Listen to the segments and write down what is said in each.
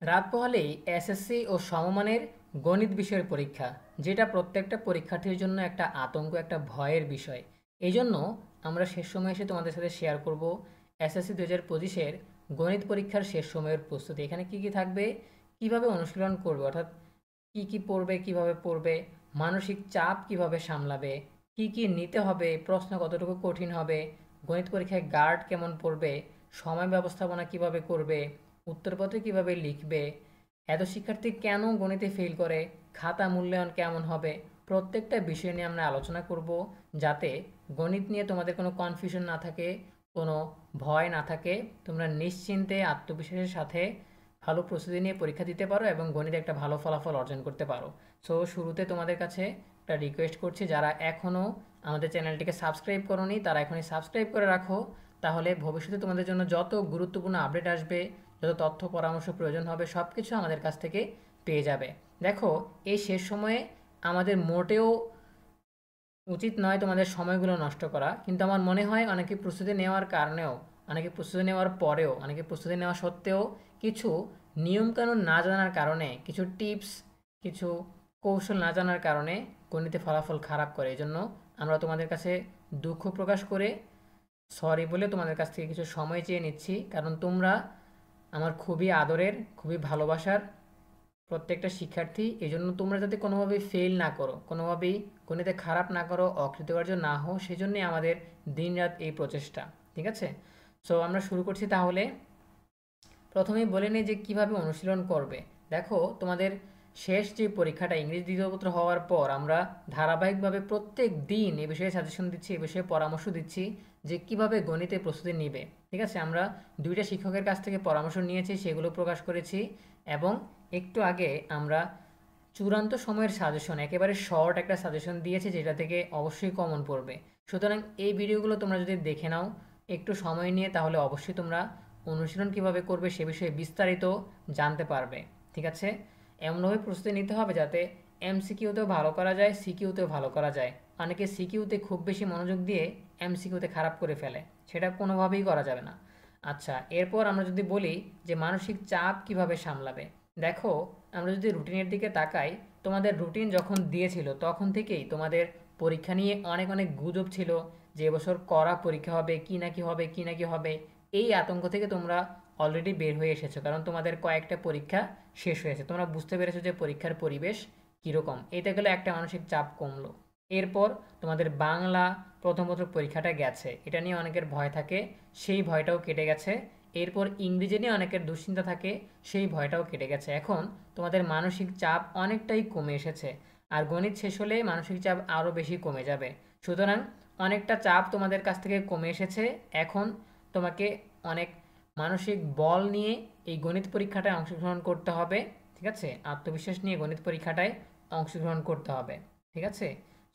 রাত পোহালেই এসএসসি ও সমমানের গণিত বিষয়ের পরীক্ষা, যেটা প্রত্যেকটা পরীক্ষার্থীর জন্য একটা আতঙ্ক, একটা ভয়ের বিষয়। এই জন্য আমরা শেষ সময় এসে তোমাদের সাথে শেয়ার করব এসএসসি 2025-এর গণিত পরীক্ষার শেষ সময়ের প্রস্তুতি। এখানে কি কি থাকবে, কিভাবে অনুশীলন করবে, অর্থাৎ কি কি পড়বে, কিভাবে পড়বে, মানসিক চাপ কিভাবে সামলাবে, কি কি নিতে হবে, প্রশ্ন কতটুকু কঠিন হবে, গণিত পরীক্ষায় গার্ড কেমন পড়বে, সময় ব্যবস্থাপনা কিভাবে করবে, উত্তরপত্রে কিভাবে লিখবে, এত শিক্ষার্থী কেন গণিতে ফেল করে, খাতা মূল্যায়ন কেমন হবে, প্রত্যেকটা বিষয় নিয়ে আমরা আলোচনা করব, যাতে গণিত নিয়ে তোমাদের কোনো কনফিউশন না থাকে, কোনো ভয় না থাকে, তোমরা নিশ্চিন্তে আত্মবিশ্বাসের সাথে ভালো প্রস্তুতি নিয়ে পরীক্ষা দিতে পারো এবং গণিতে একটা ভালো ফলাফল অর্জন করতে পারো। সো শুরুতে তোমাদের কাছে একটা রিকোয়েস্ট করছি, যারা এখনও আমাদের চ্যানেলটিকে সাবস্ক্রাইব করোনি তারা এখনই সাবস্ক্রাইব করে রাখো। তাহলে ভবিষ্যতে তোমাদের জন্য যত গুরুত্বপূর্ণ আপডেট আসবে, যত তথ্য পরামর্শ প্রয়োজন হবে, সব কিছু আমাদের কাছ থেকে পেয়ে যাবে। দেখো, এই শেষ সময়ে আমাদের মোটেও উচিত নয় তোমাদের সময়গুলো নষ্ট করা, কিন্তু আমার মনে হয় অনেকে প্রস্তুতি নেওয়ার কারণেও, অনেকে প্রস্তুতি নেওয়ার পরেও, অনেকে প্রস্তুতি নেওয়া সত্ত্বেও কিছু নিয়মকানুন না জানার কারণে, কিছু টিপস, কিছু কৌশল না জানার কারণে গণিতে ফলাফল খারাপ করে। এই জন্য আমরা তোমাদের কাছে দুঃখ প্রকাশ করে সরি বলে তোমাদের কাছ থেকে কিছু সময় চেয়ে নিচ্ছি, কারণ তোমরা আমার খুবই আদরের, খুবই ভালোবাসার প্রত্যেকটা শিক্ষার্থী। এই জন্য তোমরা যাতে কোনোভাবেই ফেল না করো, কোনোভাবেই গণিতে খারাপ না করো, অকৃতকার্য না হও, সেই জন্যই আমাদের দিনরাত এই প্রচেষ্টা। ঠিক আছে? সো আমরা শুরু করছি তাহলে। প্রথমেই বলে নিই যে কিভাবে অনুশীলন করবে। দেখো, তোমাদের শেষ যে পরীক্ষাটা ইংরেজি দ্বিতীয় পত্র হওয়ার পর আমরা ধারাবাহিকভাবে প্রত্যেক দিন এ বিষয়ে সাজেশন দিচ্ছি, এ বিষয়ে পরামর্শ দিচ্ছি যে কিভাবে গণিতে প্রস্তুতি নিবে। ঠিক আছে? আমরা দুইটা শিক্ষকের কাছ থেকে পরামর্শ নিয়েছি, সেগুলো প্রকাশ করেছি, এবং একটু আগে আমরা চূড়ান্ত সময়ের সাজেশন, একেবারে শর্ট একটা সাজেশন দিয়েছি, যেটা থেকে অবশ্যই কমন পড়বে। সুতরাং এই ভিডিওগুলো তোমরা যদি দেখে নাও একটু সময় নিয়ে, তাহলে অবশ্যই তোমরা অনুশীলন কিভাবে করবে সে বিষয়ে বিস্তারিত জানতে পারবে। ঠিক আছে? এমনভাবে প্রস্তুতি নিতে হবে যাতে এমসিকিউতেও ভালো করা যায়, সিকিউতেও ভালো করা যায়। অনেকে সিকিউতে খুব বেশি মনোযোগ দিয়ে এমসিকিউতে খারাপ করে ফেলে, সেটা কোনোভাবেই করা যাবে না। আচ্ছা, এরপর আমরা যদি বলি যে মানসিক চাপ কিভাবে সামলাবে। দেখো, আমরা যদি রুটিনের দিকে তাকাই, তোমাদের রুটিন যখন দিয়েছিল তখন থেকেই তোমাদের পরীক্ষা নিয়ে অনেক অনেক গুজব ছিল, যে এবছর কড়া পরীক্ষা হবে, কি না কি হবে, কি না কি হবে। এই আতঙ্ক থেকে তোমরা অলরেডি বের হয়ে এসেছো, কারণ তোমাদের কয়েকটা পরীক্ষা শেষ হয়েছে, তোমরা বুঝতে পেরেছো যে পরীক্ষার পরিবেশ কীরকম। এতে গেলে একটা মানসিক চাপ কমলো। এরপর তোমাদের বাংলা প্রথম প্রথম পরীক্ষাটা গেছে, এটা নিয়ে অনেকের ভয় থাকে, সেই ভয়টাও কেটে গেছে। এরপর ইংরেজি নিয়ে অনেকের দুশ্চিন্তা থাকে, সেই ভয়টাও কেটে গেছে। এখন তোমাদের মানসিক চাপ অনেকটাই কমে এসেছে, আর গণিত শেষ হলে মানসিক চাপ আরও বেশি কমে যাবে। সুতরাং অনেকটা চাপ তোমাদের কাছ থেকে কমে এসেছে। এখন তোমাকে অনেক মানসিক বল নিয়ে এই গণিত পরীক্ষাটায় অংশগ্রহণ করতে হবে। ঠিক আছে? আত্মবিশ্বাস নিয়ে গণিত পরীক্ষাটায় অংশগ্রহণ করতে হবে। ঠিক আছে?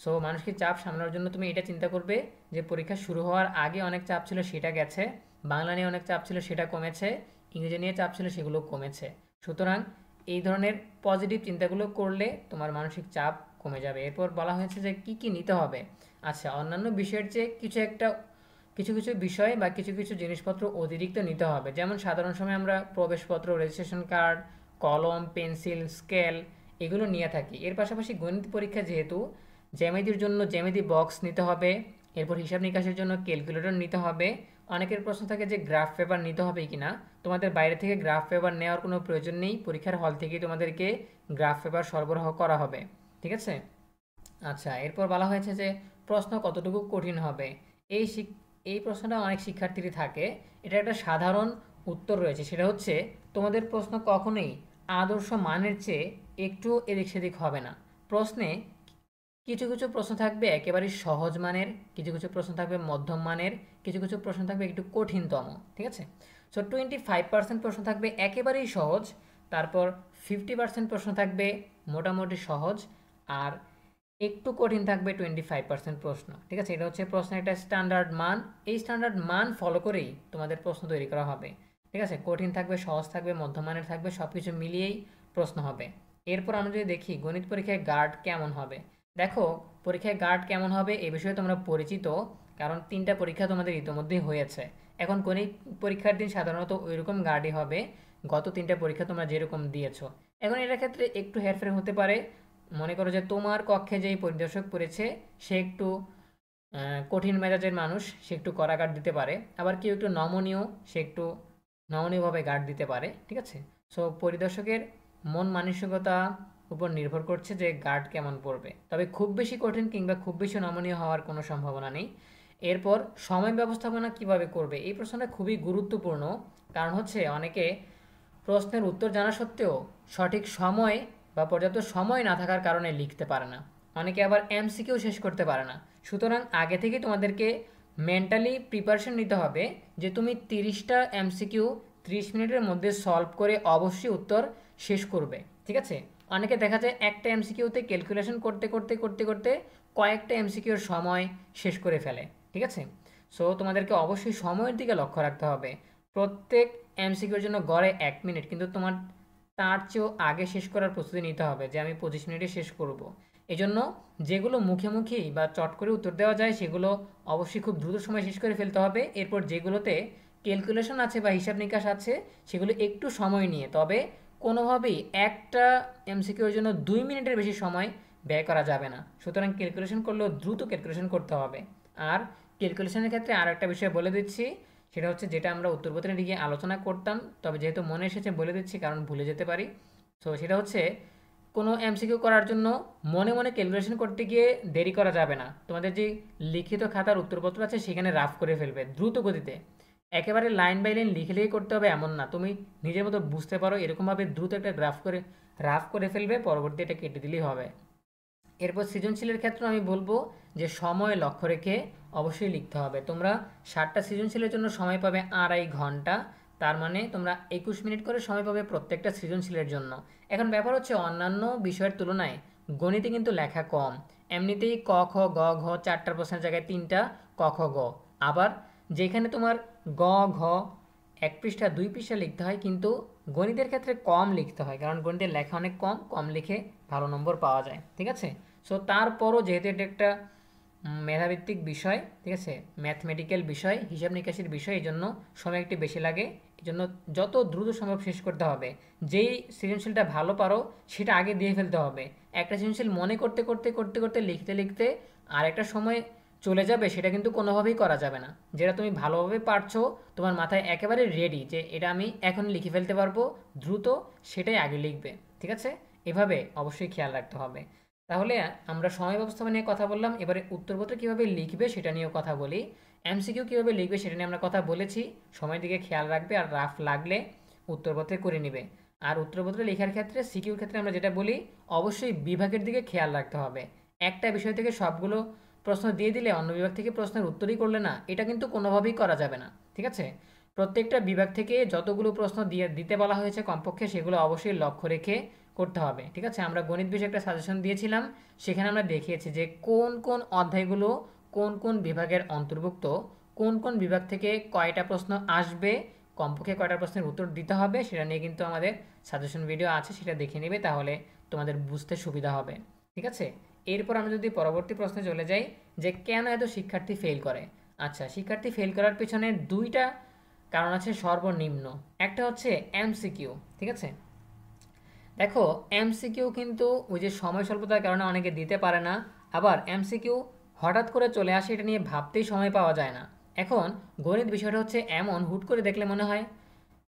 সো মানসিক চাপ সামলানোর জন্য তুমি এটা চিন্তা করবে যে পরীক্ষা শুরু হওয়ার আগে অনেক চাপ ছিল, সেটা গেছে, বাংলা নিয়ে অনেক চাপ ছিল, সেটা কমেছে, ইংরেজি নিয়ে চাপ ছিল, সেগুলো কমেছে। সুতরাং এই ধরনের পজিটিভ চিন্তাগুলো করলে তোমার মানসিক চাপ কমে যাবে। এরপর বলা হয়েছে যে কি কি নিতে হবে। আচ্ছা, অন্যান্য বিষয়ের চেয়ে কিছু কিছু বিষয় বা কিছু কিছু জিনিসপত্র অতিরিক্ত নিতে হবে। যেমন সাধারণ সময় আমরা প্রবেশপত্র, রেজিস্ট্রেশন কার্ড, কলম, পেন্সিল, স্কেল এগুলো নিয়ে থাকি। এর পাশাপাশি গণিত পরীক্ষা যেহেতু, জ্যামিতির জন্য জ্যামিতি বক্স নিতে হবে। এরপর হিসাব নিকাশের জন্য ক্যালকুলেটর নিতে হবে। অনেকের প্রশ্ন থাকে যে গ্রাফ পেপার নিতে হবে কি না। তোমাদের বাইরে থেকে গ্রাফ পেপার নেওয়ার কোনো প্রয়োজন নেই, পরীক্ষার হল থেকেই তোমাদেরকে গ্রাফ পেপার সরবরাহ করা হবে। ঠিক আছে? আচ্ছা, এরপর বলা হয়েছে যে প্রশ্ন কতটুকু কঠিন হবে। এই এই প্রশ্নটা অনেক শিক্ষার্থীরই থাকে। এটা একটা সাধারণ উত্তর রয়েছে, সেটা হচ্ছে তোমাদের প্রশ্ন কখনোই আদর্শ মানের চেয়ে একটু এদিক সেদিক হবে না। প্রশ্নে কিছু কিছু প্রশ্ন থাকবে একেবারে সহজ মানের, কিছু কিছু প্রশ্ন থাকবে মধ্যম মানের, কিছু কিছু প্রশ্ন থাকবে একটু কঠিনতম। ঠিক আছে? সো 25% প্রশ্ন থাকবে একেবারেই সহজ, তারপর 50% প্রশ্ন থাকবে মোটামুটি সহজ, আর একটু কঠিন থাকবে 25% প্রশ্ন। ঠিক আছে? এটা হচ্ছে প্রশ্নের একটা স্ট্যান্ডার্ড মান। এই স্ট্যান্ডার্ড মান ফলো করেই তোমাদের প্রশ্ন তৈরি করা হবে। ঠিক আছে? কঠিন থাকবে, সহজ থাকবে, মধ্যমানের থাকবে, সব কিছু মিলিয়েই প্রশ্ন হবে। এরপর আমরা যদি দেখি গণিত পরীক্ষায় গার্ড কেমন হবে। দেখো, পরীক্ষায় গার্ড কেমন হবে এ বিষয়ে তোমরা পরিচিত, কারণ 3টা পরীক্ষা তোমাদের ইতিমধ্যেই হয়েছে। এখন গণিত পরীক্ষার দিন সাধারণত ওইরকম গার্ডই হবে, গত 3টা পরীক্ষা তোমরা যেরকম দিয়েছো। এখন এটার ক্ষেত্রে একটু হেরফের হতে পারে। মনে করো যে তোমার কক্ষে যেই পরিদর্শক পড়েছে সে একটু কঠিন মেজাজের মানুষ, সে একটু কড়া গার্ড দিতে পারে। আবার কেউ একটু নমনীয়, সে একটু নমনীয়ভাবে গার্ড দিতে পারে, ঠিক আছে? সো পরিদর্শকের মন মানসিকতা উপর নির্ভর করছে যে গার্ড কেমন পড়বে। তবে খুব বেশি কঠিন কিংবা খুব বেশি নমনীয় হওয়ার কোনো সম্ভাবনা নেই। এরপর সময় ব্যবস্থাপনা কিভাবে করবে, এই প্রশ্নটা খুবই গুরুত্বপূর্ণ। কারণ হচ্ছে অনেকে প্রশ্নের উত্তর জানা সত্ত্বেও সঠিক সময় বা পর্যাপ্ত সময় না থাকার কারণে লিখতে পারে না। অনেকে আবার এমসিকিউ শেষ করতে পারে না। সুতরাং আগে থেকেই তোমাদেরকে মেন্টালি প্রিপারেশন নিতে হবে যে তুমি 30টা এমসিকিউ 30 মিনিটের মধ্যে সলভ করে অবশ্যই উত্তর শেষ করবে, ঠিক আছে? অনেকে দেখা যায় একটা এমসিকিউতে ক্যালকুলেশন করতে করতে করতে করতে কয়েকটা এমসিকিউর সময় শেষ করে ফেলে, ঠিক আছে? সো তোমাদেরকে অবশ্যই সময়ের দিকে লক্ষ্য রাখতে হবে। প্রত্যেক এমসিকিউর জন্য গড়ে 1 মিনিট, কিন্তু তোমার তার চেয়েও আগে শেষ করার প্রস্তুতি নিতে হবে যে আমি 25 মিনিটে শেষ করব। এই জন্য যেগুলো মুখে বা চট করে উত্তর দেওয়া যায় সেগুলো অবশ্যই খুব দ্রুত সময় শেষ করে ফেলতে হবে। এরপর যেগুলোতে ক্যালকুলেশন আছে বা হিসাব নিকাশ আছে সেগুলো একটু সময় নিয়ে, তবে কোনোভাবেই একটা এমসিকিউর জন্য 2 মিনিটের বেশি সময় ব্যয় করা যাবে না। সুতরাং ক্যালকুলেশন করলেও দ্রুত ক্যালকুলেশন করতে হবে। আর ক্যালকুলেশনের ক্ষেত্রে আর একটা বিষয় বলে দিচ্ছি, সেটা হচ্ছে যেটা আমরা উত্তরপত্রে লিখে আলোচনা করতাম, তবে যেহেতু মনে এসেছে বলে দিচ্ছি কারণ ভুলে যেতে পারি। তো সেটা হচ্ছে কোনো এমসিকিউ করার জন্য মনে মনে ক্যালকুলেশন করতে গিয়ে দেরি করা যাবে না। তোমাদের যে লিখিত খাতার উত্তরপত্র আছে সেখানে রাফ করে ফেলবে দ্রুত গতিতে। একেবারে লাইন বাই লাইন লিখে লিখে করতে হবে এমন না, তুমি নিজের মতো বুঝতে পারো এরকমভাবে দ্রুত একটা রাফ করে ফেলবে, পরবর্তী এটা কেটে দিলেই হবে। এরপর সৃজনশীলের ক্ষেত্রে আমি বলবো যে সময় লক্ষ্য রেখে অবশ্যই লিখতে হবে। তোমরা 60টা সৃজনশীলের জন্য সময় পাবে 2.5 ঘন্টা। তার মানে তোমরা 21 মিনিট করে সময় পাবে প্রত্যেকটা সৃজনশীলের জন্য। এখন ব্যাপার হচ্ছে অন্যান্য বিষয়ের তুলনায় গণিতে কিন্তু লেখা কম। এমনিতেই ক খ গ ঘ 4টা প্রশ্নের জায়গায় 3টা ক খ গ। আবার যেখানে তোমার গ ঘ 1 পৃষ্ঠা 2 পৃষ্ঠা লিখতে হয়, কিন্তু গণিতের ক্ষেত্রে কম লিখতে হয় কারণ গণিতের লেখা অনেক কম, কম লিখে ভালো নম্বর পাওয়া যায়, ঠিক আছে? সো তারপরও যেহেতু এটা একটা মেধাভিত্তিক বিষয়, ঠিক আছে, ম্যাথমেটিক্যাল বিষয়, হিসাব নিকাশের বিষয়, এই জন্য সময় একটু বেশি লাগে। এই জন্য যত দ্রুত সম্ভব শেষ করতে হবে। যেই সৃজনশীলটা ভালো পারো সেটা আগে দিয়ে ফেলতে হবে। একটা সৃজনশীল মনে করতে করতে করতে করতে লিখতে লিখতে আর একটা সময় চলে যাবে, সেটা কিন্তু কোনোভাবেই করা যাবে না। যেটা তুমি ভালোভাবে পারছো, তোমার মাথায় একেবারে রেডি যে এটা আমি এখন লিখে ফেলতে পারবো দ্রুত, সেটাই আগে লিখবে, ঠিক আছে? এভাবে অবশ্যই খেয়াল রাখতে হবে। তাহলে আমরা সময় ব্যবস্থাপনা নিয়ে কথা বললাম, এবারে উত্তরপত্র কীভাবে লিখবে সেটা নিয়েও কথা বলি। এমসিকিউ কীভাবে লিখবে সেটা নিয়ে আমরা কথা বলেছি। সময়ের দিকে খেয়াল রাখবে আর রাফ লাগলে উত্তরপত্রে করে নিবে। আর উত্তরপত্র লেখার ক্ষেত্রে সিকিউর ক্ষেত্রে আমরা যেটা বলি, অবশ্যই বিভাগের দিকে খেয়াল রাখতে হবে। একটা বিষয় থেকে সবগুলো প্রশ্ন দিয়ে দিলে অন্য বিভাগ থেকে প্রশ্নের উত্তরই করলে না, এটা কিন্তু কোনোভাবেই করা যাবে না, ঠিক আছে? প্রত্যেকটা বিভাগ থেকে যতগুলো প্রশ্ন দিতে বলা হয়েছে কমপক্ষে সেগুলো অবশ্যই লক্ষ্য রেখে করতে হবে, ঠিক আছে? আমরা গণিত বিষয়ে একটা সাজেশন দিয়েছিলাম, সেখানে আমরা দেখিয়েছি যে কোন কোন অধ্যায়গুলো কোন কোন বিভাগের অন্তর্ভুক্ত, কোন কোন বিভাগ থেকে কয়টা প্রশ্ন আসবে, কমপক্ষে কয়টা প্রশ্নের উত্তর দিতে হবে, সেটা নিয়ে কিন্তু আমাদের সাজেশন ভিডিও আছে, সেটা দেখে নেবে, তাহলে তোমাদের বুঝতে সুবিধা হবে, ঠিক আছে? এরপর আমরা যদি পরবর্তী প্রশ্নে চলে যাই যে কেন এত শিক্ষার্থী ফেল করে। আচ্ছা, শিক্ষার্থী ফেল করার পিছনে দুইটা কারণ আছে সর্বনিম্ন। একটা হচ্ছে এমসিকিউ, ঠিক আছে? দেখো, এমসিকিউ কিন্তু ওই যে সময় স্বল্পতার কারণে অনেকে দিতে পারে না। আবার এমসিকিউ হঠাৎ করে চলে আসে, এটা নিয়ে ভাবতেই সময় পাওয়া যায় না। এখন গণিত বিষয়টা হচ্ছে এমন, হুট করে দেখলে মনে হয়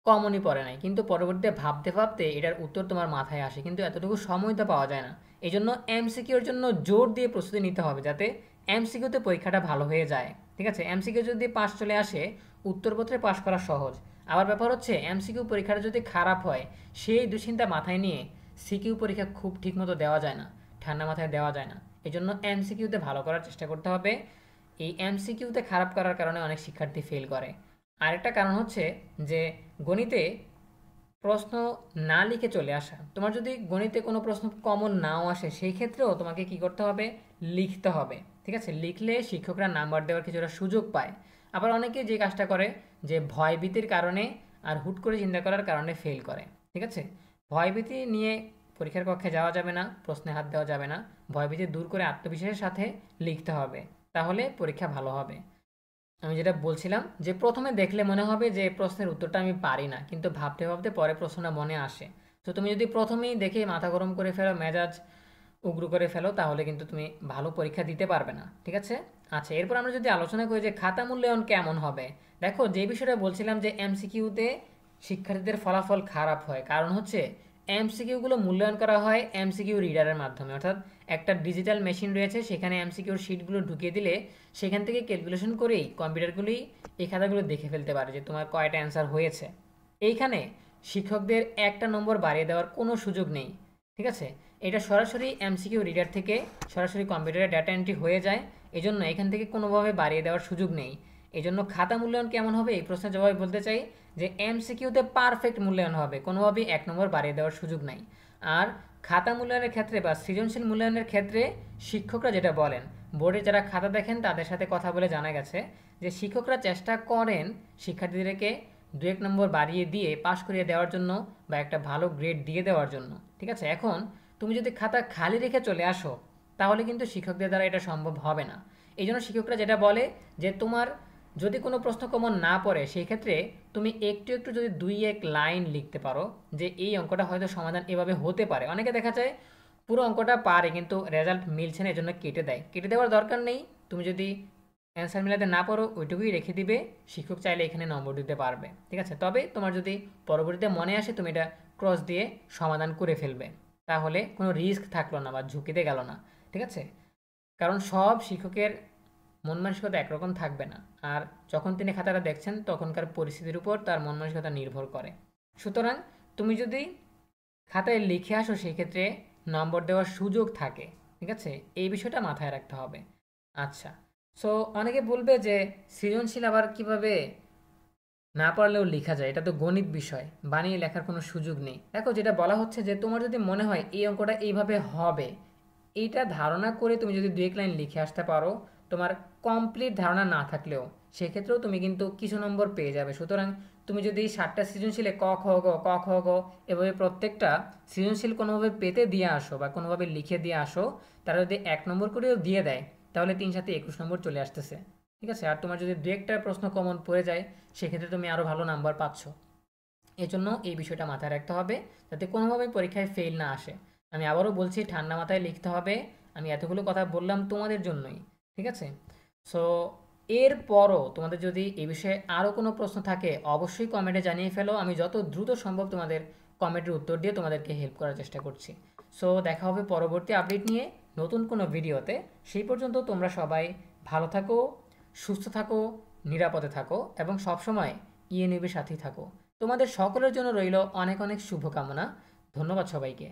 কমনই পড়ে নাই, কিন্তু পরবর্তীতে ভাবতে ভাবতে এটার উত্তর তোমার মাথায় আসে, কিন্তু এতটুকু সময় তো পাওয়া যায় না। এই জন্য এমসিকিউর জন্য জোর দিয়ে প্রস্তুতি নিতে হবে যাতে এমসিকিউতে পরীক্ষাটা ভালো হয়ে যায়, ঠিক আছে? এমসিকিউ যদি পাস চলে আসে, উত্তরপত্রে পাস করা সহজ। আবার ব্যাপার হচ্ছে এমসিকিউ পরীক্ষাটা যদি খারাপ হয়, সেই দুশ্চিন্তা মাথায় নিয়ে সিকিউ পরীক্ষা খুব ঠিকমতো দেওয়া যায় না, ঠান্ডা মাথায় দেওয়া যায় না। এই জন্য এমসিকিউতে ভালো করার চেষ্টা করতে হবে। এই এমসিকিউতে খারাপ করার কারণে অনেক শিক্ষার্থী ফেল করে। আরেকটা কারণ হচ্ছে যে গণিতে প্রশ্ন না লিখে চলে আসা। তোমার যদি গণিতে কোনো প্রশ্ন কমন নাও আসে, সেই ক্ষেত্রেও তোমাকে কি করতে হবে, লিখতে হবে, ঠিক আছে? লিখলে শিক্ষকরা নাম্বার দেওয়ার কিছুটা সুযোগ পায়। আবার অনেকে যে কাজটা করে যে ভয়ভীতির কারণে আর হুট করে চিন্তা করার কারণে ফেল করে, ঠিক আছে? ভয়ভীতি নিয়ে পরীক্ষার কক্ষে যাওয়া যাবে না, প্রশ্নে হাত দেওয়া যাবে না। ভয়ভীতি দূর করে আত্মবিশ্বাসের সাথে লিখতে হবে, তাহলে পরীক্ষা ভালো হবে। আমি যেটা বলছিলাম যে প্রথমে দেখলে মনে হবে যে প্রশ্নের উত্তরটা আমি পারি না, কিন্তু ভাবতে ভাবতে পরে প্রশ্নটা মনে আসে। তো তুমি যদি প্রথমেই দেখে মাথা গরম করে ফেলো, মেজাজ উগ্র করে ফেলো, তাহলে কিন্তু তুমি ভালো পরীক্ষা দিতে পারবে না, ঠিক আছে? আচ্ছা, এরপর আমরা যদি আলোচনা করি যে খাতা মূল্যায়ন কেমন হবে। দেখো, যে বিষয়টা বলছিলাম যে এমসিকিউতে শিক্ষার্থীদের ফলাফল খারাপ হয়, কারণ হচ্ছে এমসিকিউগুলো মূল্যায়ন করা হয় এমসিকিউ রিডারের মাধ্যমে, অর্থাৎ একটা ডিজিটাল মেশিন রয়েছে, সেখানে এমসিকিউর শিটগুলো ঢুকিয়ে দিলে সেখান থেকে ক্যালকুলেশন করেই কম্পিউটারগুলি এই খাতাগুলো দেখে ফেলতে পারে যে তোমার কয়টা অ্যান্সার হয়েছে। এইখানে শিক্ষকদের একটা নম্বর বাড়িয়ে দেওয়ার কোনো সুযোগ নেই, ঠিক আছে? এটা সরাসরি এমসিকিউ রিডার থেকে সরাসরি কম্পিউটারে ডাটা এন্ট্রি হয়ে যায়, এজন্য এখান থেকে কোনোভাবে বাড়িয়ে দেওয়ার সুযোগ নেই। এই জন্য খাতা মূল্যায়ন কেমন হবে, এই প্রশ্নের জবাবে বলতে চাই যে এমসিকিউতে পারফেক্ট মূল্যায়ন হবে, কোনোভাবেই এক নম্বর বাড়িয়ে দেওয়ার সুযোগ নাই। আর খাতা মূল্যায়নের ক্ষেত্রে বা সৃজনশীল মূল্যায়নের ক্ষেত্রে শিক্ষকরা যেটা বলেন, বোর্ডে যারা খাতা দেখেন তাদের সাথে কথা বলে জানা গেছে যে শিক্ষকরা চেষ্টা করেন শিক্ষার্থীদেরকে দু এক নম্বর বাড়িয়ে দিয়ে পাশ করিয়ে দেওয়ার জন্য বা একটা ভালো গ্রেড দিয়ে দেওয়ার জন্য, ঠিক আছে? এখন তুমি যদি খাতা খালি রেখে চলে আসো, তাহলে কিন্তু শিক্ষকদের দ্বারা এটা সম্ভব হবে না। এই জন্য শিক্ষকরা যেটা বলে যে তোমার যদি কোনো প্রশ্ন কমন না পড়ে, সেই ক্ষেত্রে তুমি একটু একটু যদি দুই এক লাইন লিখতে পারো যে এই অঙ্কটা হয়তো সমাধান এভাবে হতে পারে। অনেকে দেখা যায় পুরো অঙ্কটা পারে কিন্তু রেজাল্ট মিলছে না, এজন্য কেটে দেয়। কেটে দেওয়ার দরকার নেই, তুমি যদি অ্যান্সার মিলাতে না পারো ওইটুকুই রেখে দিবে, শিক্ষক চাইলে এখানে নম্বর দিতে পারবে, ঠিক আছে? তবে তোমার যদি পরবর্তীতে মনে আসে, তুমি এটা ক্রস দিয়ে সমাধান করে ফেলবে, তাহলে কোনো রিস্ক থাকলো না বা ঝুঁকিতে গেল না, ঠিক আছে? কারণ সব শিক্ষকের মন মানসিকতা একরকম থাকবে না, আর যখন তিনি খাতাটা দেখছেন তখনকার পরিস্থিতির উপর তার মন মানসিকতা নির্ভর করে। সুতরাং তুমি যদি খাতায় লিখে আসো, সেই ক্ষেত্রে নম্বর দেওয়ার সুযোগ থাকে, ঠিক আছে? এই বিষয়টা মাথায় রাখতে হবে। আচ্ছা, সো অনেকে বলবে যে সৃজনশীল আবার কিভাবে না পারলেও লেখা যায়, এটা তো গণিত বিষয়, বানিয়ে লেখার কোনো সুযোগ নেই। দেখো, যেটা বলা হচ্ছে যে তোমার যদি মনে হয় এই অঙ্কটা এইভাবে হবে, এইটা ধারণা করে তুমি যদি দু এক লাইন লিখে আসতে পারো, তোমার কমপ্লিট ধারণা না থাকলেও, সেক্ষেত্রেও তুমি কিন্তু কিছু নম্বর পেয়ে যাবে। সুতরাং তুমি যদি 7টা সৃজনশীলে ক খ গ ক খ গ এভাবে প্রত্যেকটা সৃজনশীল কোনোভাবে পেতে দিয়ে আসো বা কোনোভাবে লিখে দিয়ে আসো, তারা যদি 1 নম্বর করেও দিয়ে দেয়, তাহলে 3 × 7 = 21 নম্বর চলে আসতেছে, ঠিক আছে? আর তোমার যদি দু একটা প্রশ্ন কমন পড়ে যায়, সেক্ষেত্রে তুমি আরও ভালো নাম্বার পাচ্ছ। এই জন্য এই বিষয়টা মাথায় রাখতে হবে, যাতে কোনোভাবে পরীক্ষায় ফেল না আসে। আমি আবারও বলছি, ঠান্ডা মাথায় লিখতে হবে। আমি এতগুলো কথা বললাম তোমাদের জন্যই, ঠিক আছে? সো এরপরও তোমাদের যদি এই বিষয়ে আরও কোনো প্রশ্ন থাকে, অবশ্যই কমেন্টে জানিয়ে ফেলো। আমি যত দ্রুত সম্ভব তোমাদের কমেন্টের উত্তর দিয়ে তোমাদেরকে হেল্প করার চেষ্টা করছি। সো দেখা হবে পরবর্তী আপডেট নিয়ে নতুন কোনো ভিডিওতে। সেই পর্যন্ত তোমরা সবাই ভালো থাকো, সুস্থ থাকো, নিরাপদে থাকো এবং সবসময় ইএনইবির সাথেই থাকো। তোমাদের সকলের জন্য রইল অনেক অনেক শুভকামনা। ধন্যবাদ সবাইকে।